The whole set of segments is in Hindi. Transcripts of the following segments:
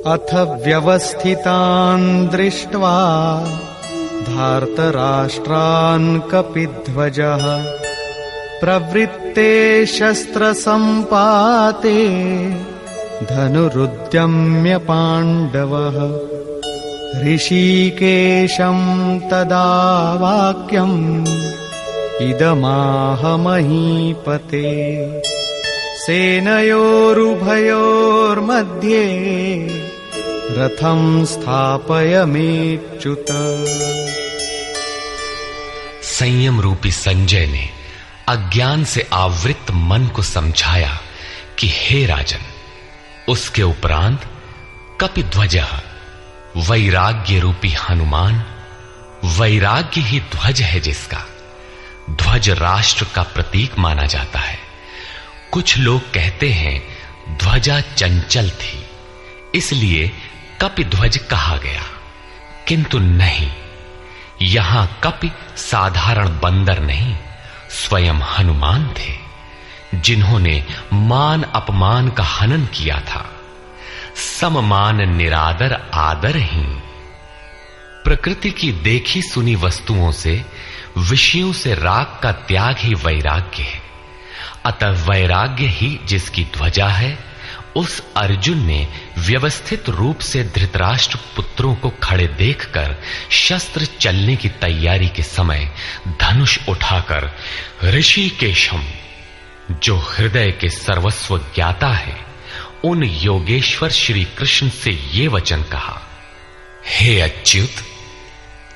अथ व्यवस्थितान् दृष्ट्वा धार्तराष्ट्रान् कपिध्वजः प्रवृत्ते शस्त्रसम्पाते धनुरुद्यम्य पाण्डवः ऋषिकेशं तदा वाक्यम् इदमाह महीपते सेनयोरुभयोर्मध्ये रथं स्थापयमेच्युत। संयम रूपी संजय ने अज्ञान से आवृत मन को समझाया कि हे राजन, उसके उपरांत कपिध्वजः वैराग्य रूपी हनुमान, वैराग्य ही ध्वज है जिसका, ध्वज राष्ट्र का प्रतीक माना जाता है। कुछ लोग कहते हैं ध्वजा चंचल थी इसलिए कपिध्वज कहा गया, किंतु नहीं, यहां कपि साधारण बंदर नहीं, स्वयं हनुमान थे जिन्होंने मान अपमान का हनन किया था। सममान निरादर आदरहीन। प्रकृति की देखी सुनी वस्तुओं से, विषयों से राग का त्याग ही वैराग्य है। अतः वैराग्य ही जिसकी ध्वजा है, उस अर्जुन ने व्यवस्थित रूप से धृतराष्ट्र पुत्रों को खड़े देखकर शस्त्र चलने की तैयारी के समय धनुष उठाकर ऋषिकेशम, जो हृदय के सर्वस्व ज्ञाता है, उन योगेश्वर श्री कृष्ण से ये वचन कहा, हे अच्युत,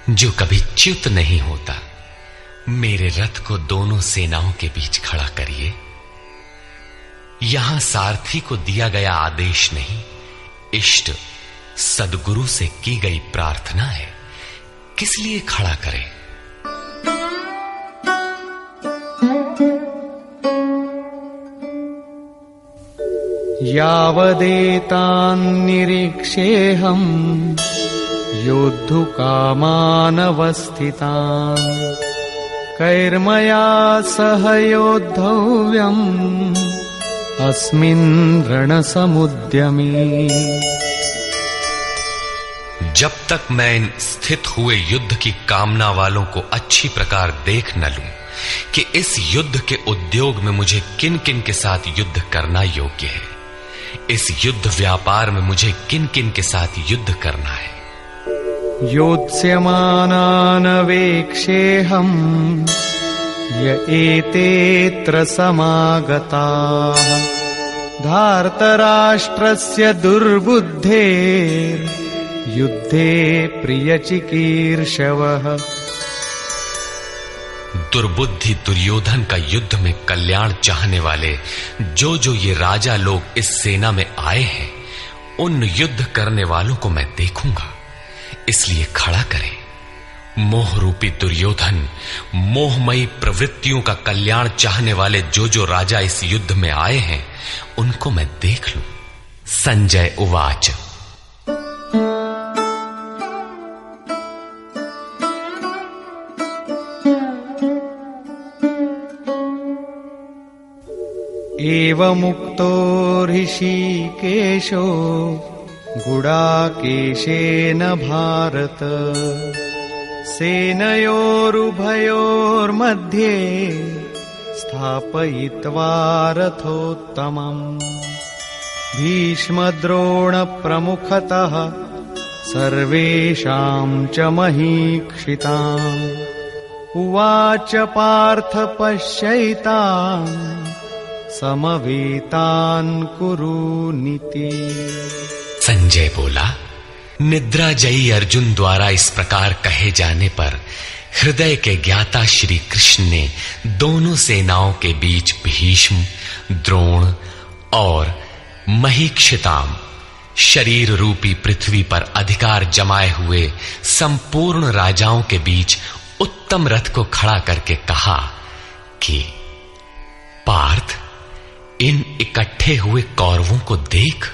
जो कभी च्युत नहीं होता, मेरे रथ को दोनों सेनाओं के बीच खड़ा करिए। यहां सारथी को दिया गया आदेश नहीं, इष्ट सद्गुरु से की गई प्रार्थना है, किस लिए खड़ा करें? यावदेतान्निरीक्षेऽहम् योद्धुकामानवस्थितान् कैर्मया सह योद्धव्यम् अस्मिन् रणसमुद्यमे। जब तक मैं इन स्थित हुए युद्ध की कामना वालों को अच्छी प्रकार देख न लूं कि इस युद्ध के उद्योग में मुझे किन किन के साथ युद्ध करना योग्य है, इस युद्ध व्यापार में मुझे किन किन के साथ युद्ध करना है। योत्स्यमानानवेक्षेऽहम् य एतेऽत्र समागताः धार्तराष्ट्रस्य दुर्बुद्धेर्युद्धे प्रियचिकीर्षवः। दुर्बुद्धि दुर्योधन का युद्ध में कल्याण चाहने वाले जो ये राजा लोग इस सेना में आए हैं, उन युद्ध करने वालों को मैं देखूंगा, इसलिए खड़ा करें। मोह रूपी दुर्योधन, मोहमयी प्रवृत्तियों का कल्याण चाहने वाले जो राजा इस युद्ध में आए हैं, उनको मैं देख लूं। संजय उवाच। एवमुक्तो ऋषिकेशो गुडाकेशेन भारत सेनयोरुभयोर्मध्ये स्थापयित्वा रथोत्तमम् भीष्मद्रोणप्रमुखतः सर्वेषां च महीक्षिताम् उवाच पार्थ पश्यैतान् समवेतान् कुरुनीति। संजय बोला, निद्राजयी अर्जुन द्वारा इस प्रकार कहे जाने पर हृदय के ज्ञाता श्री कृष्ण ने दोनों सेनाओं के बीच भीष्म, द्रोण और महीक्षिताम, शरीर रूपी पृथ्वी पर अधिकार जमाए हुए संपूर्ण राजाओं के बीच उत्तम रथ को खड़ा करके कहा कि पार्थ, इन इकट्ठे हुए कौरवों को देख,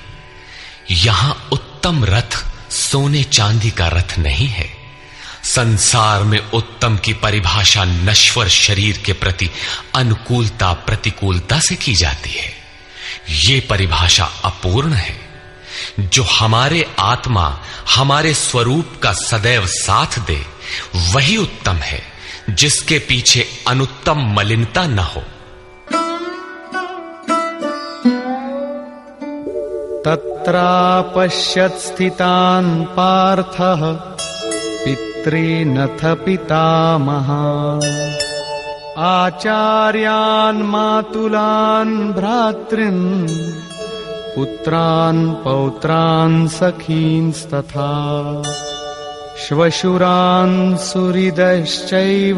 यहां उत्तम रथ सोने चांदी का रथ नहीं है। संसार में उत्तम की परिभाषा नश्वर शरीर के प्रति अनुकूलता प्रतिकूलता से की जाती है। ये परिभाषा अपूर्ण है। जो हमारे आत्मा हमारे स्वरूप का सदैव साथ दे, वही उत्तम है, जिसके पीछे अनुत्तम मलिनता न हो। तत्रापश्यत् स्थितान् पार्थः पितॄनथ पितामहान् आचार्यान् मातुलान् भ्रातॄन् पुत्रान् पौत्रान् सखींस्तथा श्वशुरान् सुहृदश्चैव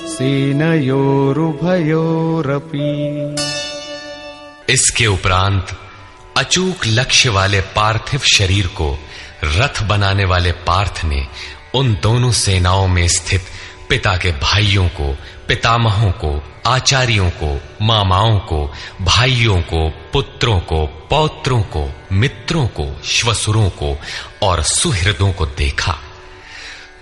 सेनयोरुभयोरपि। इसके उपरांत अचूक लक्ष्य वाले पार्थिव शरीर को रथ बनाने वाले पार्थ ने उन दोनों सेनाओं में स्थित पिता के भाइयों को, पितामहों को, आचार्यों को, मामाओं को, भाइयों को, पुत्रों को, पौत्रों को, मित्रों को, श्वसुरों को और सुहृदों को देखा।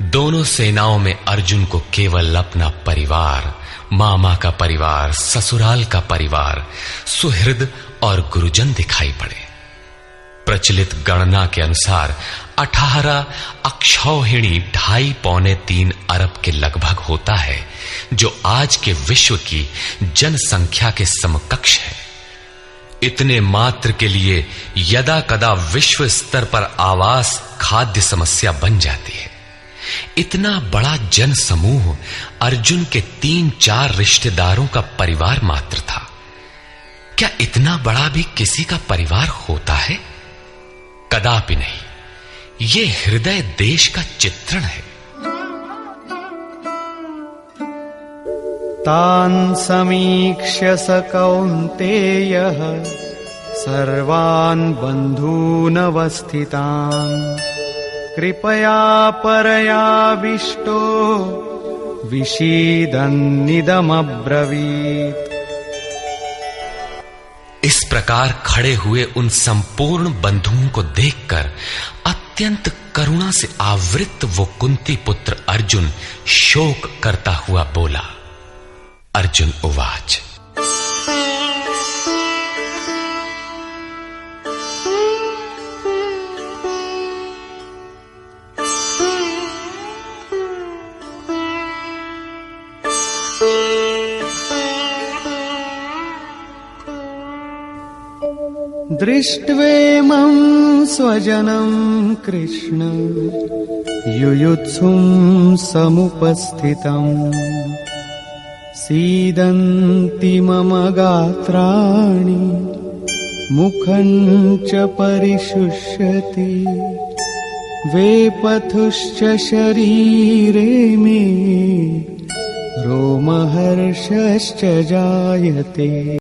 दोनों सेनाओं में अर्जुन को केवल अपना परिवार, मामा का परिवार, ससुराल का परिवार, सुहृद और गुरुजन दिखाई पड़े। प्रचलित गणना के अनुसार 18 अक्षौहिणी 2.5-3 अरब के लगभग होता है, जो आज के विश्व की जनसंख्या के समकक्ष है। इतने मात्र के लिए यदा कदा विश्व स्तर पर आवास खाद्य समस्या बन जाती है। इतना बड़ा जन समूह अर्जुन के 3-4 रिश्तेदारों का परिवार मात्र था। क्या इतना बड़ा भी किसी का परिवार होता है? कदापि नहीं। ये हृदय देश का चित्रण है। तान् समीक्ष्य स कौन्तेयः सर्वान् बन्धूनवस्थितान् कृपया परयाविष्टो विषीदन्निदमब्रवीत्। इस प्रकार खड़े हुए उन संपूर्ण बंधुओं को देखकर अत्यंत करुणा से आवृत वो कुंती पुत्र अर्जुन शोक करता हुआ बोला। अर्जुन उवाच। दृष्ट्वेमं स्वजनं कृष्ण युयुत्सुं समुपस्थितम् सीदन्ति मम गात्राणि मुखं च परिशुष्यति वेपथुश्च शरीरे मे रोमहर्षश्च जायते।